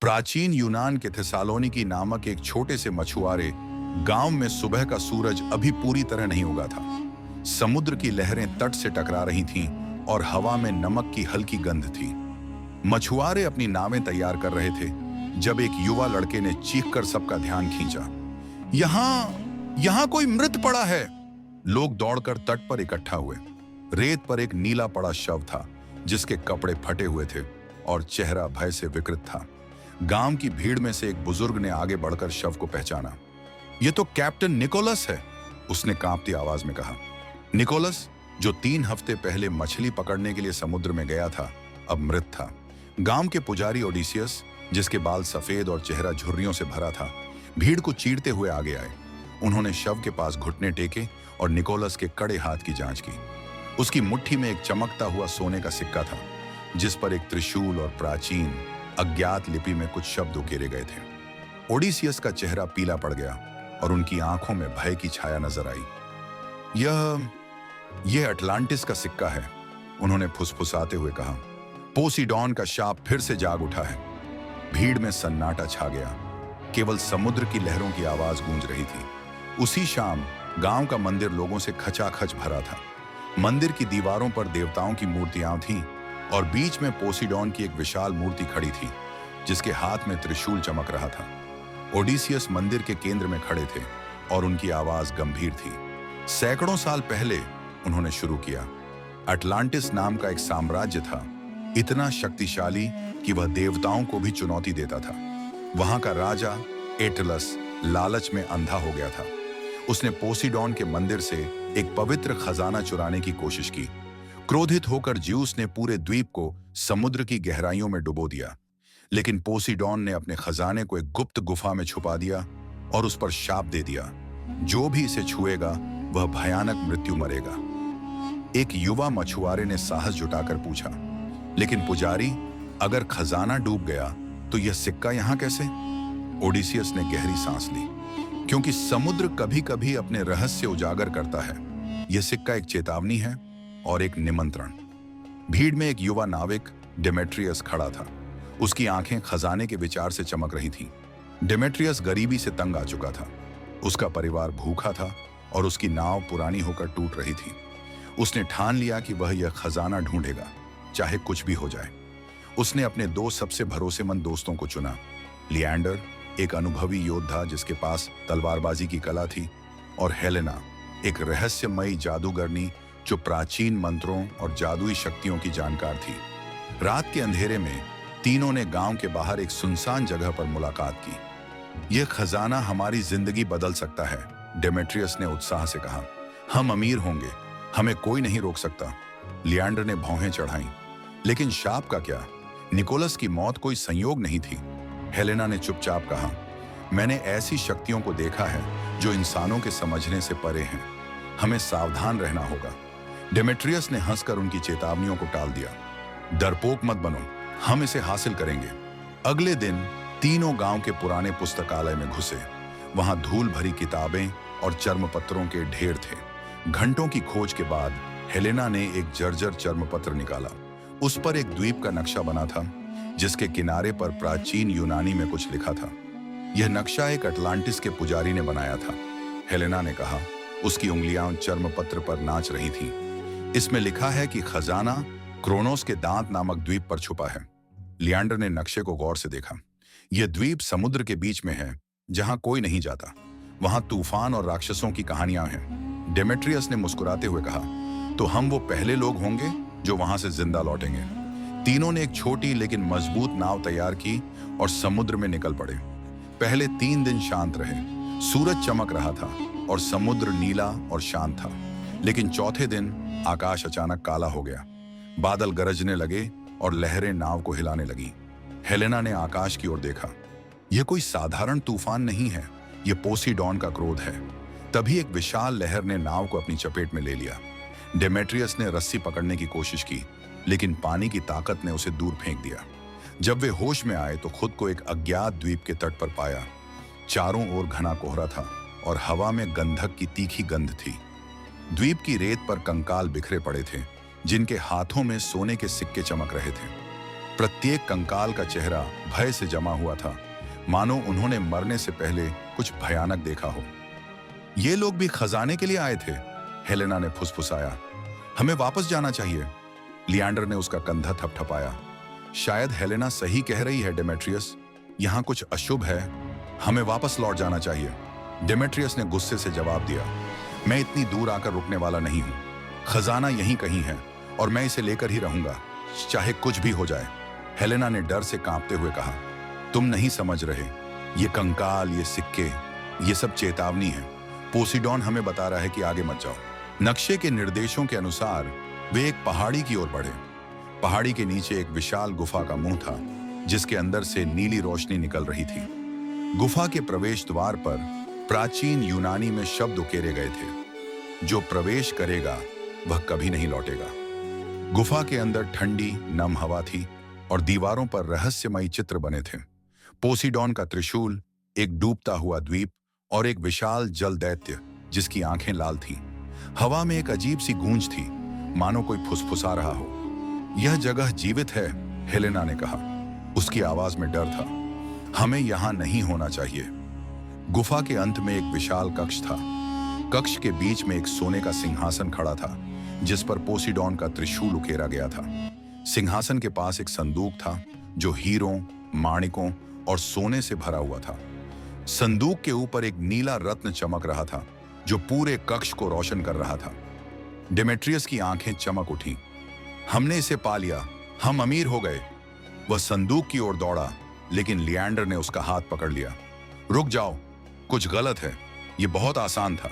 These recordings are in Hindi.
प्राचीन यूनान के थेसालोनिकी नामक एक छोटे से मछुआरे गांव में सुबह का सूरज अभी पूरी तरह नहीं उगा था। समुद्र की लहरें तट से टकरा रही थीं और हवा में नमक की हल्की गंध थी। मछुआरे अपनी नावें तैयार कर रहे थे जब एक युवा लड़के ने चीखकर सबका ध्यान खींचा। यहाँ कोई मृत पड़ा है। लोग दौड़कर तट पर इकट्ठा हुए। रेत पर एक नीला पड़ा शव था जिसके कपड़े फटे हुए थे और चेहरा भय से विकृत था। गांव की भीड़ में से एक बुजुर्ग ने आगे बढ़कर शव को पहचाना। यह तो कैप्टन निकोलस है, उसने कांपती आवाज में कहा। निकोलस, जो 3 हफ्ते पहले मछली पकड़ने के लिए समुद्र में गया था, अब मृत था। गांव के पुजारी ओडिसियस, जिसके बाल सफेद और चेहरा झुर्रियों से भरा था, भीड़ को चीरते हुए आगे आए। उन्होंने शव के पास घुटने टेके और निकोलस के कड़े हाथ की जांच की। उसकी मुट्ठी में एक चमकता हुआ सोने का सिक्का था जिस पर एक त्रिशूल और प्राचीन अज्ञात लिपि में कुछ शब्द उकेरे गए थे। ओडिसियस का चेहरा पीला पड़ गया और उनकी आंखों में भय की छाया नजर आई। यह अटलांटिस का सिक्का है, उन्होंने फुसफुसाते हुए कहा। पोसीडॉन का शाप फिर से जाग उठा है। भीड़ में सन्नाटा छा गया। केवल समुद्र की लहरों की आवाज गूंज रही थी। उसी शाम गांव का मंदिर लोगों से खचाखच भरा था। मंदिर की दीवारों पर देवताओं की मूर्तियां थीं और बीच में पोसीडॉन की एक विशाल मूर्ति खड़ी थी जिसके हाथ में त्रिशूल चमक रहा था। ओडिसियस मंदिर के केंद्र में खड़े थे और उनकी आवाज गंभीर थी। सैकड़ों साल पहले उन्होंने शुरू किया। अटलांटिस नाम का एक साम्राज्य था, इतना शक्तिशाली कि वह देवताओं को भी चुनौती देता था। वहां का राजा एटलस लालच में अंधा हो गया था। उसने पोसीडॉन के मंदिर से एक पवित्र खजाना चुराने की कोशिश की। क्रोधित होकर ज्यूस ने पूरे द्वीप को समुद्र की गहराइयों में डुबो दिया, लेकिन पोसीडॉन ने अपने खजाने को एक गुप्त गुफा में छुपा दिया और उस पर शाप दे दिया, जो भी इसे छुएगा वह भयानक मृत्यु मरेगा। एक युवा मछुआरे ने साहस जुटाकर पूछा, लेकिन पुजारी, अगर खजाना डूब गया तो यह सिक्का यहां कैसे? ओडिसियस ने गहरी सांस ली, क्योंकि समुद्र कभी कभी अपने रहस्य उजागर करता है। यह सिक्का एक चेतावनी है और एक निमंत्रण। भीड़ में एक युवा नाविक डेमेट्रियस खड़ा था। उसकी आंखें खजाने के विचार से चमक रही थीं। डेमेट्रियस गरीबी से तंग आ चुका था। उसका परिवार भूखा था और उसकी नाव पुरानी होकर टूट रही थी। उसने ठान लिया कि वह यह खजाना ढूंढेगा, चाहे कुछ भी हो जाए। उसने अपने 2 सबसे भरोसेमंद दोस्तों को चुना। लिएंडर, एक अनुभवी योद्धा जिसके पास तलवारबाजी की कला थी, और हेलेना, एक रहस्यमयी जादूगरनी जो प्राचीन मंत्रों और जादुई शक्तियों की जानकार थी। रात के अंधेरे में तीनों ने गांव के बाहर एक सुनसान जगह पर मुलाकात की। यह खजाना हमारी जिंदगी बदल सकता है, डेमेट्रियस ने उत्साह से कहा। हम अमीर होंगे, हमें कोई नहीं रोक सकता। लिएंडर ने भौहें चढ़ाईं। लेकिन शाप का क्या? निकोलस की मौत कोई संयोग नहीं थी। हेलेना ने चुपचाप कहा, मैंने ऐसी शक्तियों को देखा है जो इंसानों के समझने से परे हैं। हमें सावधान रहना होगा। डेमेट्रियस ने हंसकर उनकी चेतावनियों को टाल दिया। डरपोक मत बनो, हम इसे हासिल करेंगे। अगले दिन तीनों गांव के पुराने पुस्तकालय में घुसे। वहां धूल भरी किताबें और चर्मपत्रों के ढेर थे। घंटों की खोज के बाद हेलेना ने एक जर्जर चर्मपत्र निकाला। उस पर एक द्वीप का नक्शा बना था जिसके किनारे पर प्राचीन यूनानी में कुछ लिखा था। यह नक्शा एक अटलांटिस के पुजारी ने बनाया था, हेलेना ने कहा। उसकी उंगलियां चर्मपत्र पर नाच रही थीं। इसमें लिखा है कि खजाना क्रोनोस के दांत नामक द्वीप पर छुपा है। लिएंडर ने नक्शे को गौर से देखा। यह द्वीप समुद्र के बीच में है, जहां कोई नहीं जाता। वहां तूफान और राक्षसों की कहानियां हैं। डेमेट्रियस ने मुस्कुराते हुए कहा, तो हम वो पहले लोग होंगे जो वहां से जिंदा लौटेंगे। तीनों ने एक छोटी लेकिन मजबूत नाव तैयार की और समुद्र में निकल पड़े। पहले 3 दिन शांत रहे। सूरज चमक रहा था और समुद्र नीला और शांत था। लेकिन चौथे दिन आकाश अचानक काला हो गया। बादल गरजने लगे और लहरें नाव को हिलाने लगी। हेलेना ने आकाश की ओर देखा। यह कोई साधारण तूफान नहीं है, यह पोसीडॉन का क्रोध है। तभी एक विशाल लहर ने नाव को अपनी चपेट में ले लिया। डेमेट्रियस ने रस्सी पकड़ने की कोशिश की, लेकिन पानी की ताकत ने उसे दूर फेंक दिया। जब वे होश में आए तो खुद को एक अज्ञात द्वीप के तट पर पाया। चारों ओर घना कोहरा था और हवा में गंधक की तीखी गंध थी। द्वीप की रेत पर कंकाल बिखरे पड़े थे, जिनके हाथों में सोने के सिक्के चमक रहे थे। प्रत्येक कंकाल का चेहरा भय से जमा हुआ था, मानो उन्होंने मरने से पहले कुछ भयानक देखा हो। ये लोग भी खजाने के लिए आए थे, हेलेना ने फुसफुसाया। हमें वापस जाना चाहिए। लियांडर ने उसका कंधा थपथपाया। शायद हेलेना सही कह रही है डेमेट्रियस, यहाँ कुछ अशुभ है। हमें वापस लौट जाना चाहिए। डेमेट्रियस ने गुस्से से जवाब दिया, मैं इतनी दूर आकर रुकने वाला नहीं हूं। खजाना यहीं कहीं है और मैं इसे लेकर ही रहूंगा, चाहे कुछ भी हो जाए। हेलेना ने डर से कांपते हुए कहा, तुम नहीं समझ रहे, ये कंकाल, ये सिक्के, ये सब चेतावनी है। पोसीडॉन हमें बता रहा है कि आगे मत जाओ। नक्शे के निर्देशों के अनुसार वे एक पहाड़ी की ओर बढ़े। पहाड़ी के नीचे एक विशाल गुफा का मुंह था, जिसके अंदर से नीली रोशनी निकल रही थी। गुफा के प्रवेश द्वार पर प्राचीन यूनानी में शब्द उकेरे गए थे, जो प्रवेश करेगा वह कभी नहीं लौटेगा। गुफा के अंदर ठंडी नम हवा थी और दीवारों पर रहस्यमयी चित्र बने थे। पोसीडॉन का त्रिशूल, एक डूबता हुआ द्वीप और एक विशाल जल दैत्य जिसकी आंखें लाल थीं। हवा में एक अजीब सी गूंज थी, मानो कोई फुसफुसा रहा हो। यह जगह जीवित है, हेलेना ने कहा। उसकी आवाज में डर था। हमें यहां नहीं होना चाहिए। गुफा के अंत में एक विशाल कक्ष था। कक्ष के बीच में एक सोने का सिंहासन खड़ा था, जिस पर पोसीडॉन का त्रिशूल उकेरा गया था। सिंहासन के पास एक संदूक था, जो हीरों, माणिकों और सोने से भरा हुआ था। संदूक के ऊपर एक नीला रत्न चमक रहा था, जो पूरे कक्ष को रोशन कर रहा था। डेमेट्रियस की आंखें चमक उठी। हमने इसे पा लिया, हम अमीर हो गए। वह संदूक की ओर दौड़ा, लेकिन लियांडर ने उसका हाथ पकड़ लिया। रुक जाओ, कुछ गलत है, यह बहुत आसान था।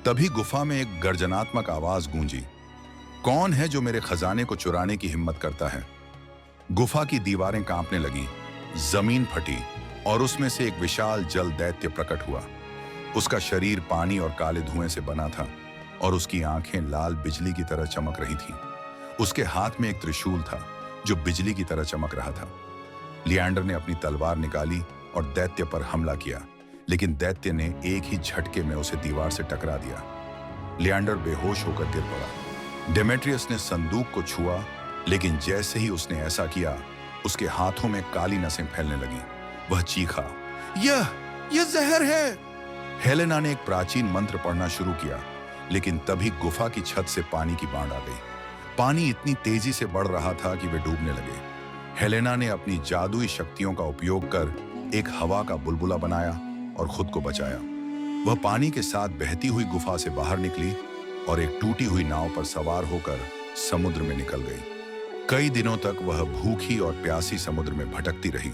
तभी गुफा में एक गर्जनात्मक आवाज गूंजी, कौन है जो मेरे खजाने को चुराने की हिम्मत करता है? गुफा की दीवारें कांपने लगी, जमीन फटी और उसमें से एक विशाल जल दैत्य प्रकट हुआ। उसका शरीर पानी और काले धुएं से बना था और उसकी आंखें लाल बिजली की तरह चमक रही थीं। उसके हाथ में एक त्रिशूल था, जो बिजली की तरह चमक रहा था। लियांडर ने अपनी तलवार निकाली और दैत्य पर हमला किया, लेकिन दैत्य ने एक ही झटके में उसे दीवार से टकरा दिया। लियांडर बेहोश होकर गिर पड़ा। डेमेट्रियस ने संदूक को छुआ, लेकिन जैसे ही उसने ऐसा किया, उसके हाथों में काली नसें फैलने लगी। वह चीखा, यह जहर है। हेलेना ने एक प्राचीन मंत्र पढ़ना शुरू किया, लेकिन तभी गुफा की छत से पानी की बाढ़ आ गई। पानी इतनी तेजी से बढ़ रहा था कि वे डूबने लगे। हेलेना ने अपनी जादुई शक्तियों का उपयोग कर एक हवा का बुलबुला बनाया और खुद को बचाया। वह पानी के साथ बहती हुई गुफा से बाहर निकली और एक टूटी हुई नाव पर सवार होकर समुद्र में निकल गई। कई दिनों तक वह भूखी और प्यासी समुद्र में भटकती रही।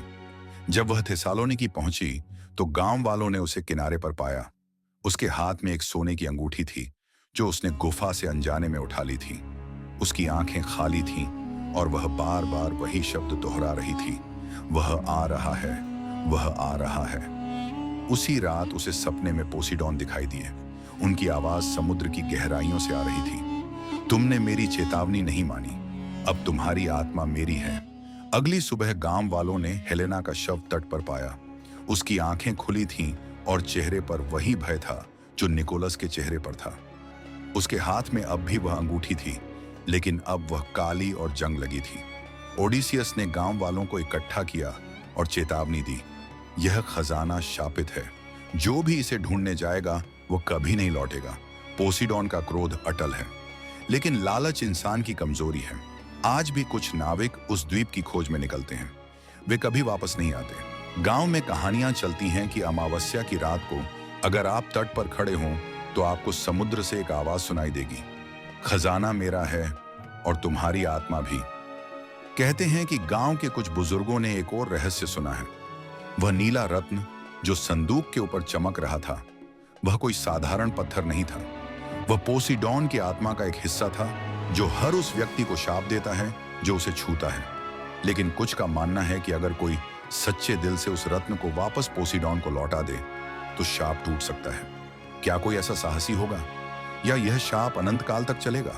जब वह थेसालोनिकी पहुंची तो गांव वालों ने उसे किनारे पर पाया। उसके हाथ में एक सोने की अंगूठी थी, जो उसने गुफा से अनजाने में उठा ली थी। उसकी आंखें खाली थीं और वह बार बार वही शब्द दोहरा रही थी, वह आ रहा है, वह आ रहा है। उसी रात उसे सपने में पोसीडॉन दिखाई दिए। उनकी आवाज समुद्र की गहराइयों से आ रही थी, तुमने मेरी चेतावनी नहीं मानी, अब तुम्हारी आत्मा मेरी है। अगली सुबह गांव वालों ने हेलेना का शव तट पर पाया। उसकी आंखें खुली थीं और चेहरे पर वही भय था जो निकोलस के चेहरे पर था। उसके हाथ में अब भी वह अंगूठी थी, लेकिन अब वह काली और जंग लगी थी। ओडिसियस ने गांव वालों को इकट्ठा किया और चेतावनी दी, यह खजाना शापित है, जो भी इसे ढूंढने जाएगा वो कभी नहीं लौटेगा। पोसीडॉन का क्रोध अटल है, लेकिन लालच इंसान की कमजोरी है। आज भी कुछ नाविक उस द्वीप की खोज में निकलते हैं, वे कभी वापस नहीं आते। गांव में कहानियां चलती हैं कि अमावस्या की रात को अगर आप तट पर खड़े हों तो आपको समुद्र से एक आवाज सुनाई देगी, खजाना मेरा है और तुम्हारी आत्मा भी। कहते हैं कि गांव के कुछ बुजुर्गों ने एक और रहस्य सुना है। वह नीला रत्न जो संदूक के ऊपर चमक रहा था, वह कोई साधारण पत्थर नहीं था। वह पोसीडॉन की आत्मा का एक हिस्सा था, जो हर उस व्यक्ति को शाप देता है जो उसे छूता है। लेकिन कुछ का मानना है कि अगर कोई सच्चे दिल से उस रत्न को वापस पोसीडॉन को लौटा दे तो शाप टूट सकता है। क्या कोई ऐसा साहसी होगा, या यह शाप अनंत काल तक चलेगा?